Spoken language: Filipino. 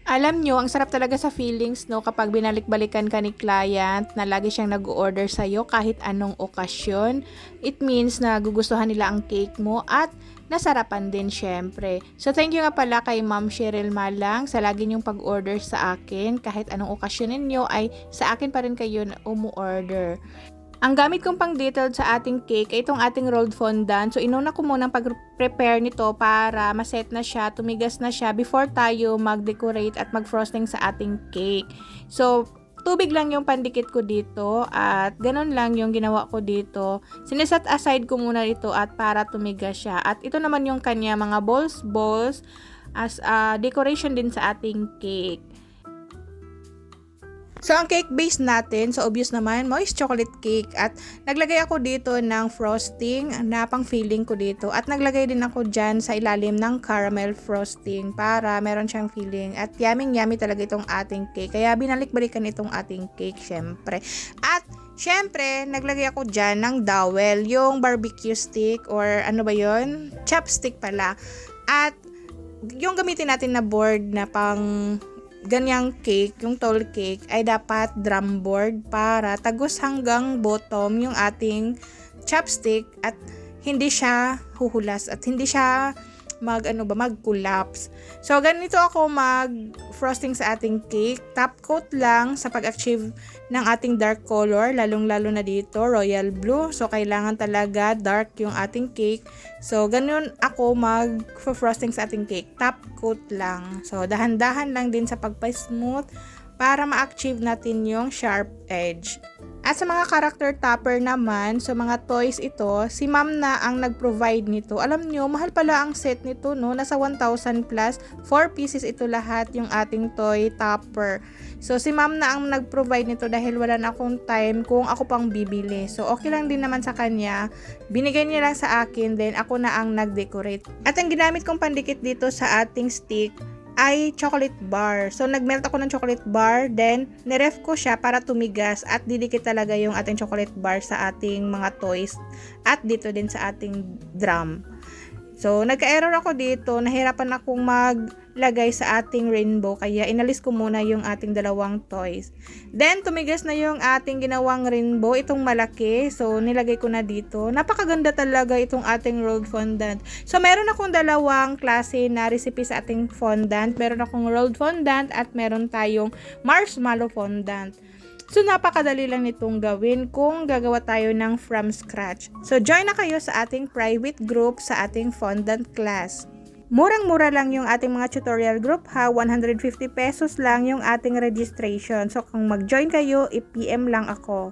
Alam nyo, ang sarap talaga sa feelings, no, kapag binalik-balikan ka ni client na lagi siyang nag-order sa'yo kahit anong okasyon. It means na gugustuhan nila ang cake mo at nasarapan din syempre. So, thank you nga pala kay Ma'am Cheryl Malang sa lagi niyong pag-order sa akin. Kahit anong okasyon ninyo ay sa akin pa rin kayo na umu-order. Ang gamit kong pang detailed sa ating cake ay itong ating rolled fondant. So, inuna ko munang pag-prepare nito para maset na siya, tumigas na siya before tayo mag-decorate at mag-frosting sa ating cake. So, tubig lang yung pandikit ko dito at ganun lang yung ginawa ko dito. Sineset aside ko muna ito at para tumigas siya. At ito naman yung kanya mga balls as decoration din sa ating cake. So, ang cake base natin, so obvious naman, moist chocolate cake. At naglagay ako dito ng frosting na pang filling ko dito. At naglagay din ako dyan sa ilalim ng caramel frosting para meron siyang filling. At yummy talaga itong ating cake. Kaya binalik-balikan itong ating cake, syempre. At syempre, naglagay ako dyan ng dowel, yung barbecue stick or ano ba yon? Chopstick pala. At yung gamitin natin na board na pang ganyang cake, yung tall cake, ay dapat drum board para tagos hanggang bottom yung ating chopstick at hindi siya huhulas at hindi siya mag-collapse. So, ganito ako mag-frosting sa ating cake. Top coat lang sa pag-achieve ng ating dark color, lalong-lalo na dito, royal blue. So, kailangan talaga dark yung ating cake. So, ganun ako mag-frosting sa ating cake. Top coat lang. So, dahan-dahan lang din sa pagpa-smooth para ma-achieve natin yung sharp edge. At sa mga character topper naman, so mga toys ito, si ma'am na ang nag-provide nito. Alam nyo, mahal pala ang set nito, no? Nasa 1,000 plus. 4 pieces ito lahat yung ating toy topper. So si ma'am na ang nag-provide nito dahil wala na akong time kung ako pang bibili. So okay lang din naman sa kanya. Binigay niya lang sa akin, then ako na ang nag-decorate. At ang ginamit kong pandikit dito sa ating stick ay chocolate bar. So, nagmelt ako ng chocolate bar, then niref ko siya para tumigas at didikit talaga yung ating chocolate bar sa ating mga toys at dito din sa ating drum. So, nagka-error ako dito. Nahirapan akong maglagay sa ating rainbow. Kaya, inalis ko muna yung ating dalawang toys. Then, tumigas na yung ating ginawang rainbow. Itong malaki. So, nilagay ko na dito. Napakaganda talaga itong ating rolled fondant. So, meron akong dalawang klase na recipe sa ating fondant. Meron akong rolled fondant at meron tayong marshmallow fondant. So, napakadali lang nitong gawin kung gagawa tayo ng from scratch. So, join na kayo sa ating private group sa ating fondant class. Murang-mura lang yung ating mga tutorial group ha, 150 pesos lang yung ating registration. So, kung mag-join kayo, i-PM lang ako.